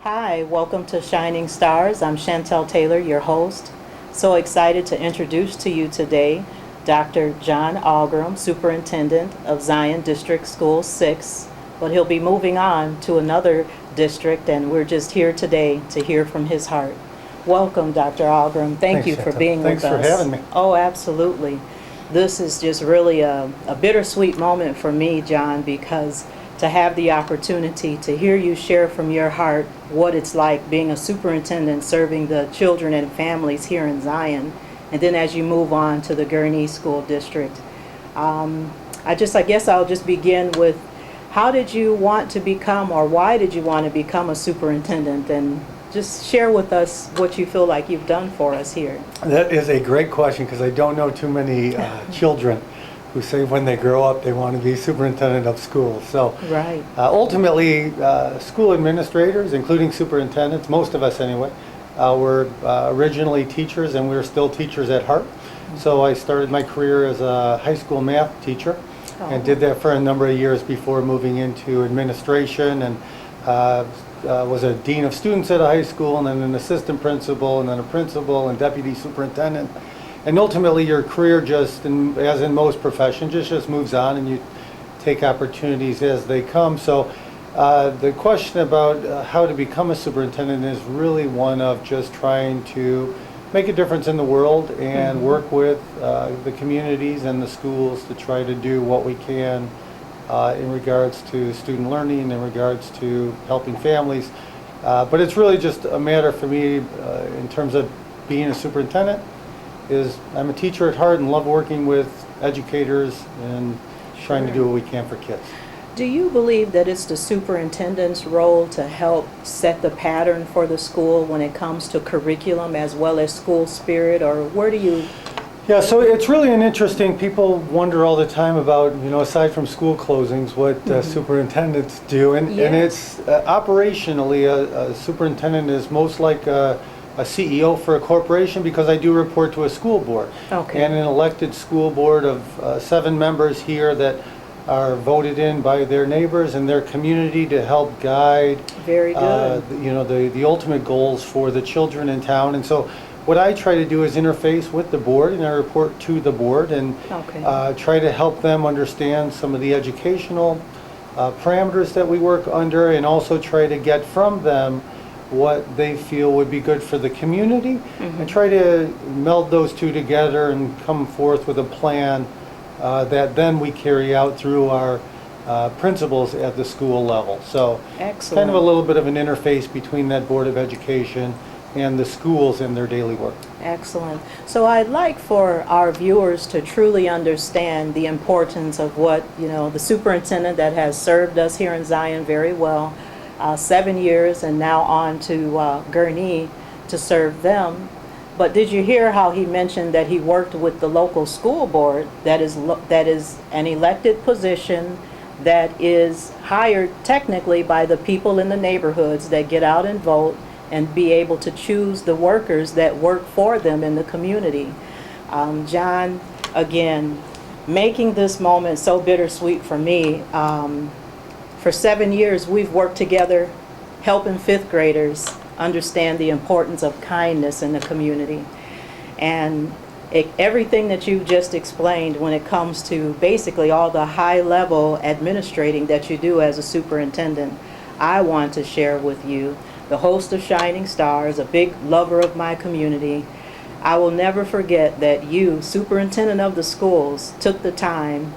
Hi, welcome to Shining Stars. I'm Shantal Taylor, your host. So excited to introduce to you today Dr. John Ahlgrim, Superintendent of Zion District School 6, but he'll be moving on to another district, and we're just here today to hear from his heart. Welcome, Dr. Ahlgrim. Thank Thanks, you for Shantals. being Thanks with us. for having me. Oh, absolutely. This is just really a bittersweet moment for me, John, because to have the opportunity to hear you share from your heart what it's like being a superintendent serving the children and families here in Zion, and then as you move on to the Gurnee School District. I guess I'll just begin with, how did you want to become, or why did you want to become a superintendent? And just share with us what you feel like you've done for us here. That is a great question because I don't know too many children who say when they grow up they want to be superintendent of schools. So Right. Ultimately, school administrators, including superintendents, most of us anyway, were originally teachers, and we're still teachers at heart. So I started my career as a high school math teacher and did that for a number of years before moving into administration, and was a dean of students at a high school, and then an assistant principal, and then a principal and deputy superintendent. And ultimately your career just, as in most professions, just moves on, and you take opportunities as they come. So the question about how to become a superintendent is really one of just trying to make a difference in the world and work with the communities and the schools to try to do what we can in regards to student learning, in regards to helping families. But it's really just a matter for me in terms of being a superintendent. I'm a teacher at heart and love working with educators and trying to do what we can for kids. Do you believe that it's the superintendent's role to help set the pattern for the school when it comes to curriculum as well as school spirit, or where do you? Yeah, so it's really an interesting, people wonder all the time about, aside from school closings, what superintendents do. And it's operationally, a superintendent is most like a CEO for a corporation, because I do report to a school board. Okay. And an elected school board of 7 members here that are voted in by their neighbors and their community to help guide Very good. the ultimate goals for the children in town. And so what I try to do is interface with the board, and I report to the board, and try to help them understand some of the educational parameters that we work under, and also try to get from them what they feel would be good for the community, and try to meld those two together and come forth with a plan that then we carry out through our principals at the school level. So Excellent. kind of a little bit of an interface between that Board of Education and the schools in their daily work. Excellent. So I'd like for our viewers to truly understand the importance of what, the superintendent that has served us here in Zion very well, 7 years, and now on to Gurnee to serve them. But did you hear how he mentioned that he worked with the local school board that is an elected position that is hired technically by the people in the neighborhoods that get out and vote and be able to choose the workers that work for them in the community. John, again, making this moment so bittersweet for me. For 7 years, we've worked together helping 5th graders understand the importance of kindness in the community. And everything that you've just explained when it comes to basically all the high-level administrating that you do as a superintendent, I want to share with you, the host of Shining Stars, a big lover of my community. I will never forget that you, superintendent of the schools, took the time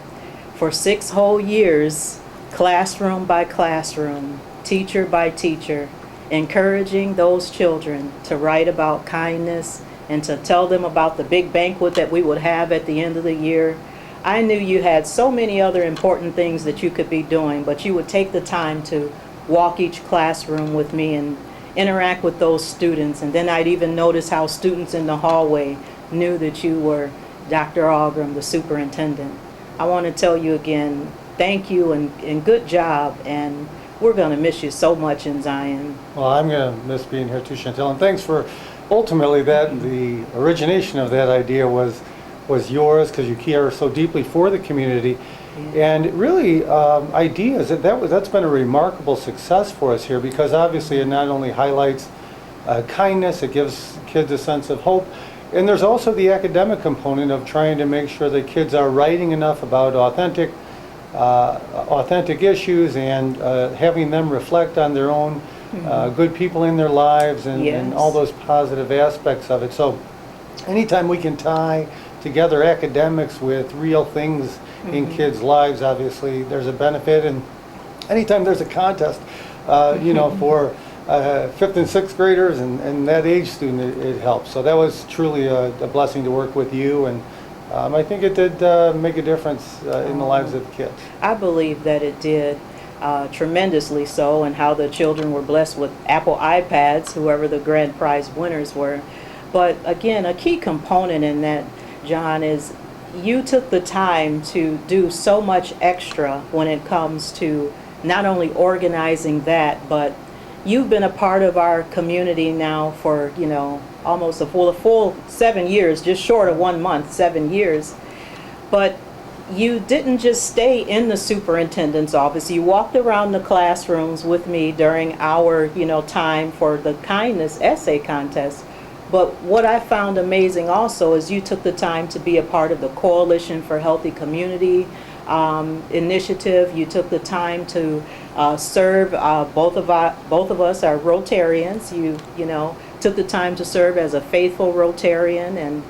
for 6 whole years, classroom by classroom, teacher by teacher, encouraging those children to write about kindness and to tell them about the big banquet that we would have at the end of the year. I knew you had so many other important things that you could be doing, but you would take the time to walk each classroom with me and interact with those students. And then I'd even notice how students in the hallway knew that you were Dr. Ahlgrim, the superintendent. I want to tell you again, thank you and good job, and we're going to miss you so much in Zion. Well, I'm going to miss being here too, Chantal, and thanks for ultimately that. The origination of that idea was was yours because you care so deeply for the community. And really, ideas, that's been a remarkable success for us here, because obviously it not only highlights kindness, it gives kids a sense of hope, and there's also the academic component of trying to make sure that kids are writing enough about authentic issues, and having them reflect on their own good people in their lives, and all those positive aspects of it. So anytime we can tie together academics with real things in kids' lives, obviously there's a benefit. And anytime there's a contest, for 5th and 6th graders and that age student, it helps. So that was truly a blessing to work with you, and I think it did make a difference in the lives of the kids. I believe that it did, tremendously so, and how the children were blessed with Apple iPads, whoever the grand prize winners were. But again, a key component in that, John, is you took the time to do so much extra when it comes to not only organizing that, but you've been a part of our community now for, almost a full 7 years, just short of 1 month, 7 years. But you didn't just stay in the superintendent's office. You walked around the classrooms with me during our, time for the kindness essay contest. But what I found amazing also is you took the time to be a part of the Coalition for Healthy Community initiative. You took the time to serve. Both of us are Rotarians. You took the time to serve as a faithful Rotarian. And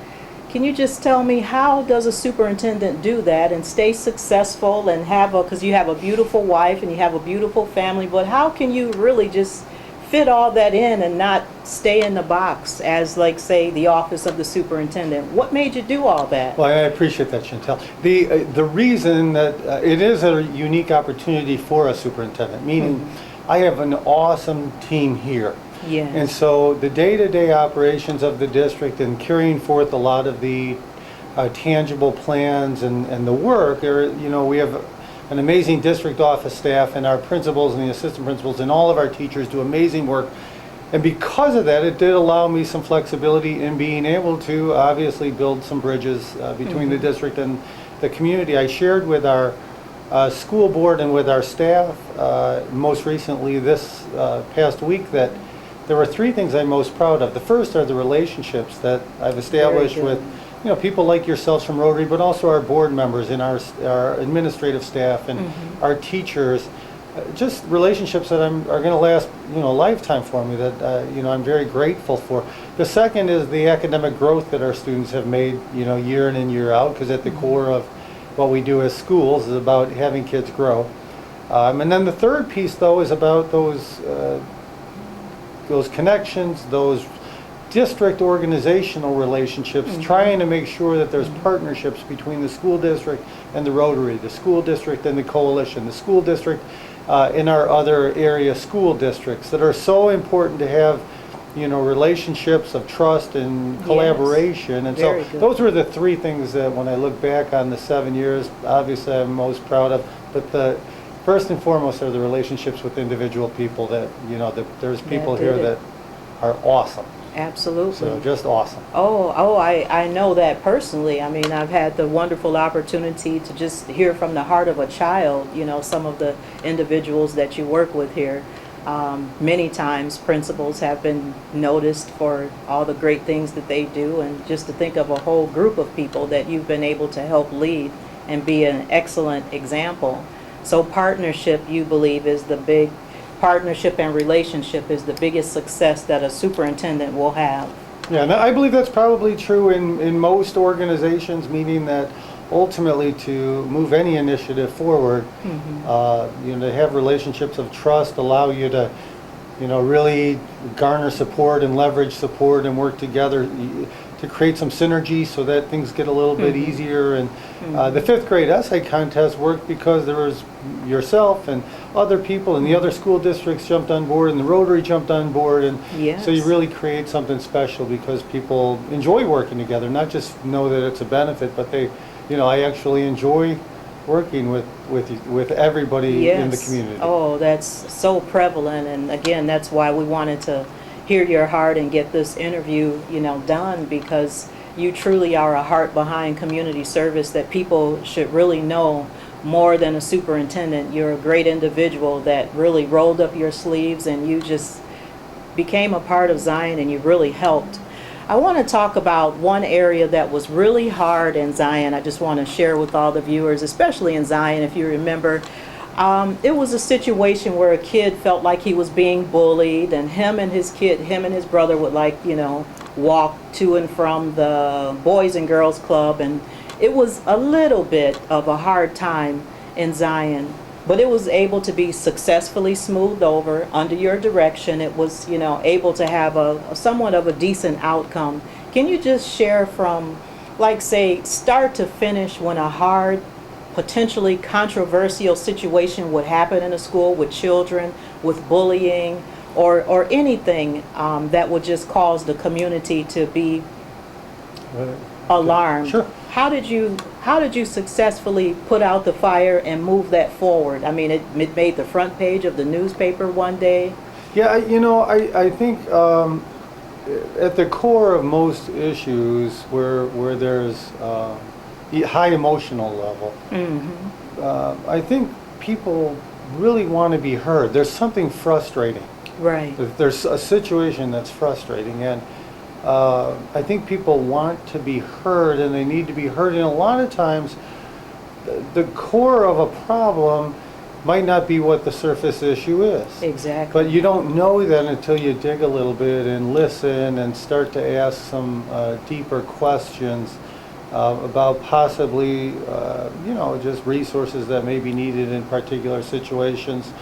can you just tell me, how does a superintendent do that and stay successful and because you have a beautiful wife and you have a beautiful family, but how can you really just fit all that in and not stay in the box as, like, say, the office of the superintendent? What made you do all that? Well, I appreciate that, Chantal. The reason that it is a unique opportunity for a superintendent, meaning I have an awesome team here. Yeah. And so the day-to-day operations of the district and carrying forth a lot of the tangible plans and the work, we have an amazing district office staff, and our principals and the assistant principals and all of our teachers do amazing work. And because of that, it did allow me some flexibility in being able to obviously build some bridges between the district and the community. I shared with our school board and with our staff most recently this past week that there were 3 things I'm most proud of. The first are the relationships that I've established with people like yourselves from Rotary, but also our board members and our administrative staff and our teachers. Just relationships that are going to last, a lifetime for me, that, I'm very grateful for. The second is the academic growth that our students have made, year in and year out, because at the core of what we do as schools is about having kids grow. And then the third piece, though, is about those connections, those district organizational relationships, trying to make sure that there's partnerships between the school district and the Rotary, the school district and the coalition, the school district in our other area school districts, that are so important to have, relationships of trust and collaboration. And so those were the 3 things that, when I look back on the 7 years, obviously I'm most proud of. But the first and foremost are the relationships with individual people that, there's people here that are awesome. Absolutely. So just awesome. I know that personally. I mean, I've had the wonderful opportunity to just hear from the heart of a child, some of the individuals that you work with here. Many times principals have been noticed for all the great things that they do, and just to think of a whole group of people that you've been able to help lead and be an excellent example. So partnership, you believe, is the big partnership, and relationship is the biggest success that a superintendent will have. Yeah, and I believe that's probably true in most organizations, meaning that ultimately to move any initiative forward, to have relationships of trust allow you to, really garner support and leverage support and work together to create some synergy so that things get a little bit easier. And the 5th grade essay contest worked because there was yourself and other people, and the other school districts jumped on board, and the Rotary jumped on board, and so you really create something special because people enjoy working together, not just know that it's a benefit, but they, I actually enjoy working with everybody in the community. Oh, that's so prevalent, and again, that's why we wanted to hear your heart and get this interview, done, because you truly are a heart behind community service that people should really know more than a superintendent. You're a great individual that really rolled up your sleeves and you just became a part of Zion and you really helped. I want to talk about one area that was really hard in Zion. I just want to share with all the viewers, especially in Zion, if you remember. It was a situation where a kid felt like he was being bullied, and him and his brother would walk to and from the Boys and Girls Club, and it was a little bit of a hard time in Zion. But it was able to be successfully smoothed over under your direction. It was, able to have a somewhat of a decent outcome. Can you just share from, say, start to finish when a hard, potentially controversial situation would happen in a school with children, with bullying, or anything that would just cause the community to be alarmed? Sure. How did you successfully put out the fire and move that forward? I mean, it made the front page of the newspaper one day. Yeah, I think at the core of most issues where there's high emotional level, I think people really want to be heard. There's something frustrating. Right. There's a situation that's frustrating, and I think people want to be heard, and they need to be heard. And a lot of times, the core of a problem might not be what the surface issue is. Exactly. But you don't know that until you dig a little bit and listen and start to ask some deeper questions about possibly, just resources that may be needed in particular situations,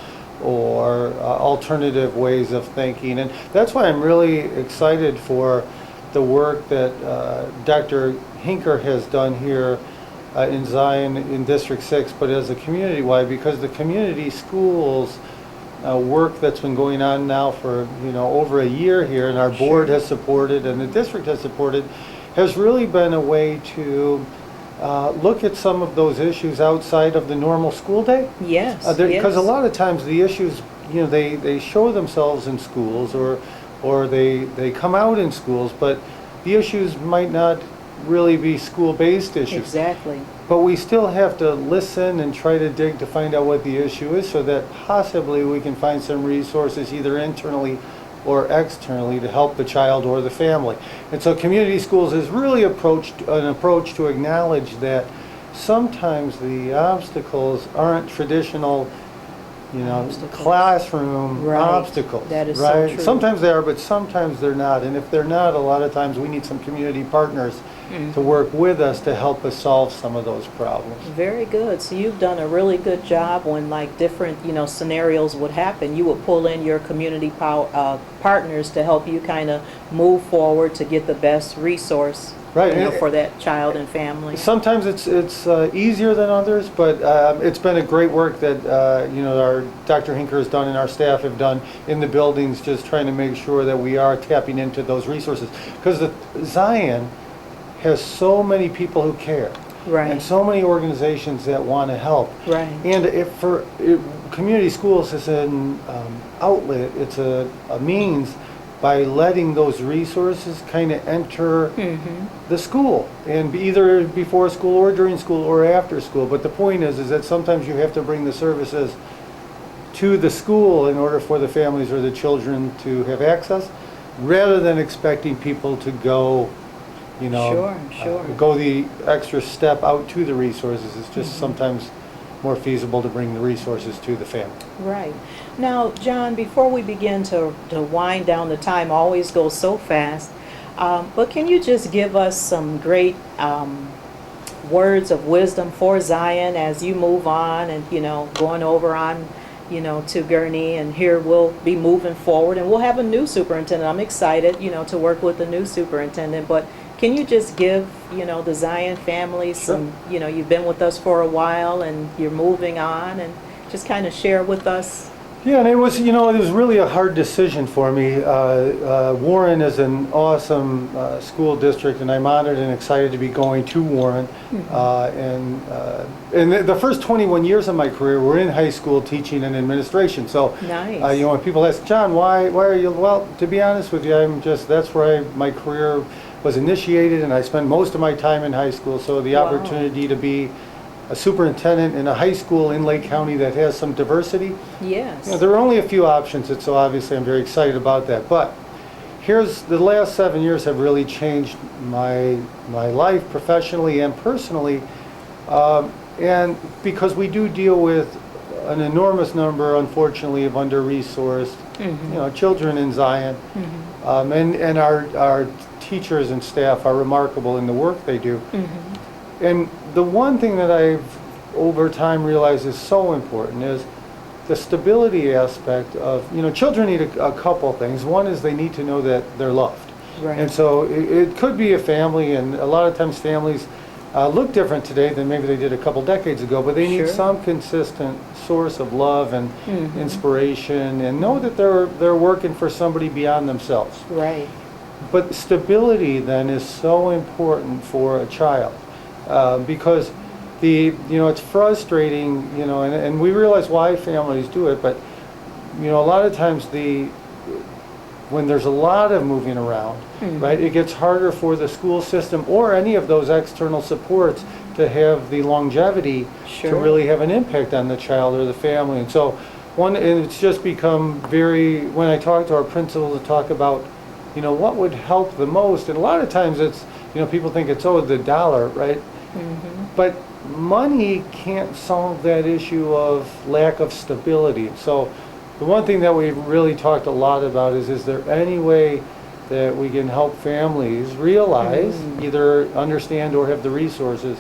or alternative ways of thinking. And that's why I'm really excited for the work that Dr. Hinker has done here in Zion in District 6, but as a community-wide, because the community schools work that's been going on now for over a year here, and our board has supported and the district has supported, has really been a way to look at some of those issues outside of the normal school day. Yes. Because a lot of times the issues, they show themselves in schools, or they come out in schools, but the issues might not really be school-based issues. Exactly. But we still have to listen and try to dig to find out what the issue is, so that possibly we can find some resources either internally or externally to help the child or the family. And so community schools is really an approach to acknowledge that sometimes the obstacles aren't traditional, classroom obstacles. That is right? so true. Sometimes they are, but sometimes they're not. And if they're not, a lot of times we need some community partners to work with us to help us solve some of those problems. Very good. So you've done a really good job when different scenarios would happen. You would pull in your community partners to help you kind of move forward to get the best resource Right. for that child and family. Sometimes it's easier than others, but it's been a great work that our Dr. Hinker has done and our staff have done in the buildings, just trying to make sure that we are tapping into those resources. Because Zion has so many people who care, Right. and so many organizations that want to help. Right. And community schools is an outlet, it's a means by letting those resources kind of enter the school, and either before school or during school or after school. But the point is that sometimes you have to bring the services to the school in order for the families or the children to have access, rather than expecting people to go, Sure. go the extra step out to the resources. It's just sometimes more feasible to bring the resources to the family. Right. Now, John, before we begin to wind down, the time always goes so fast, but can you just give us some great words of wisdom for Zion as you move on and, going over on, to Gurnee, and here we'll be moving forward and we'll have a new superintendent. I'm excited, to work with the new superintendent, but can you just give, the Zion family some, you've been with us for a while and you're moving on, and just kind of share with us? Yeah, and it was really a hard decision for me. Warren is an awesome school district, and I'm honored and excited to be going to Warren. And the first 21 years of my career were in high school teaching and administration. So, Nice. When people ask, John, why are you? Well, to be honest with you, that's where my career was initiated, and I spent most of my time in high school, so the Wow. opportunity to be a superintendent in a high school in Lake County that has some diversity, Yes. there are only a few options, and so obviously I'm very excited about that. But here's the last 7 years have really changed my life professionally and personally, and because we do deal with an enormous number, unfortunately, of under-resourced, children in Zion, and our teachers and staff are remarkable in the work they do. And the one thing that I've over time realized is so important is the stability aspect of, children need a couple things. One is they need to know that they're loved. Right. And so it could be a family, and a lot of times families look different today than maybe they did a couple decades ago, but they need Sure. some consistent source of love and inspiration, and know that they're working for somebody beyond themselves. Right. But stability then is so important for a child, because it's frustrating, and we realize why families do it, but a lot of times when there's a lot of moving around, right, it gets harder for the school system or any of those external supports to have the longevity to Sure. really have an impact on the child or the family. And so and it's just become when I talk to our principals to talk about, what would help the most, and a lot of times it's, people think it's, the dollar, right? But money can't solve that issue of lack of stability. So the one thing that we've really talked a lot about is there any way that we can help families realize, either understand or have the resources,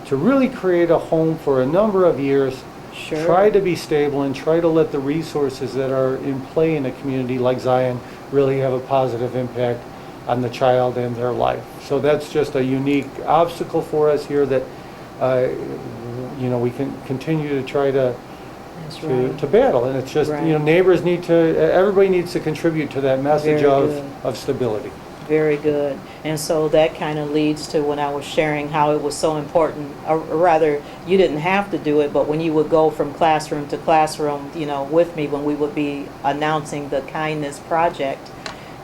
to really create a home for a number of years, Sure. try to be stable, and try to let the resources that are in play in a community like Zion really have a positive impact on the child and their life. So that's just a unique obstacle for us here that we can continue to try to That's right. to battle. And it's just, Right. neighbors everybody needs to contribute to that message Very of, good. of stability. Very good. And so that kind of leads to when I was sharing how it was so important, or rather, you didn't have to do it, but when you would go from classroom to classroom, with me, when we would be announcing the Kindness Project,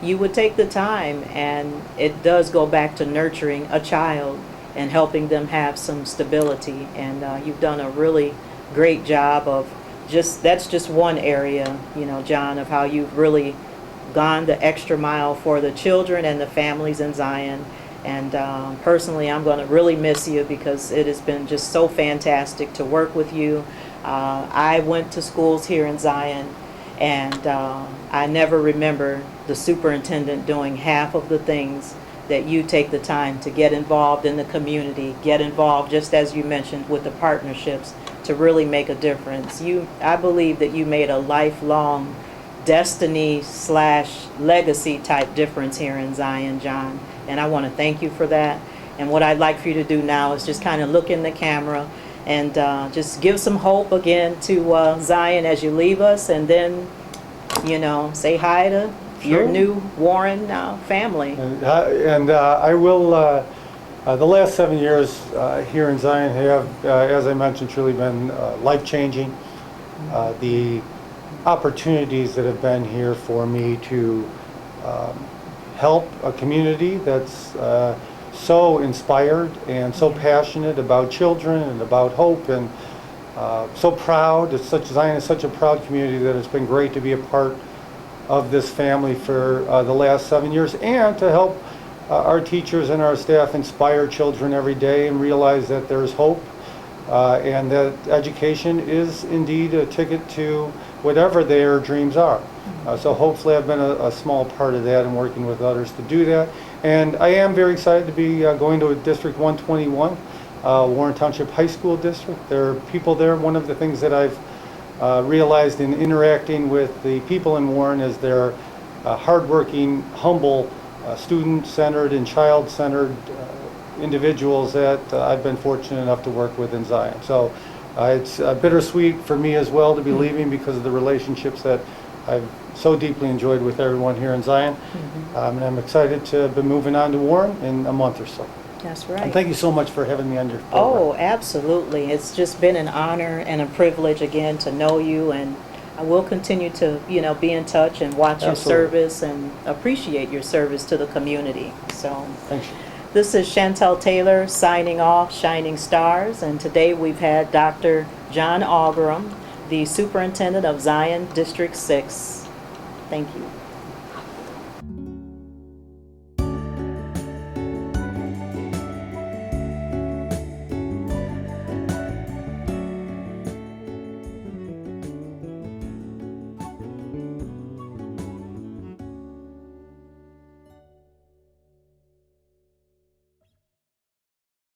you would take the time, and it does go back to nurturing a child and helping them have some stability. And you've done a really great job of that's just one area, John, of how you've really gone the extra mile for the children and the families in Zion. And personally, I'm going to really miss you because it has been just so fantastic to work with you. I went to schools here in Zion, and I never remember the superintendent doing half of the things that you take the time to get involved in the community, get involved, just as you mentioned, with the partnerships to really make a difference. I believe that you made a lifelong destiny/legacy type difference here in Zion, John, and I want to thank you for that. And what I'd like for you to do now is just kind of look in the camera and just give some hope again to Zion as you leave us, and then say hi to your Sure. new Warren family. And I will, the last 7 years here in Zion have, as I mentioned, truly been life-changing. The opportunities that have been here for me to help a community that's so inspired and so passionate about children and about hope, and so proud. Zion is such a proud community that it's been great to be a part of this family for the last 7 years, and to help our teachers and our staff inspire children every day and realize that there's hope, and that education is indeed a ticket to whatever their dreams are. So hopefully I've been a small part of that and working with others to do that. And I am very excited to be going to District 121, Warren Township High School District. There are people there. One of the things that I've realized in interacting with the people in Warren is they're hardworking, humble, student-centered and child-centered individuals that I've been fortunate enough to work with in Zion. So it's bittersweet for me as well to be leaving because of the relationships that I've so deeply enjoyed with everyone here in Zion. And I'm excited to be moving on to Warren in a month or so. That's right. And thank you so much for having me on your program. Oh, absolutely. It's just been an honor and a privilege again to know you and I will continue to, be in touch and watch your Absolutely. service and appreciate your service to the community. So Thanks. this is Shantal Taylor signing off, Shining Stars, and today we've had Dr. John Ahlgrim, the Superintendent of Zion District 6. Thank you.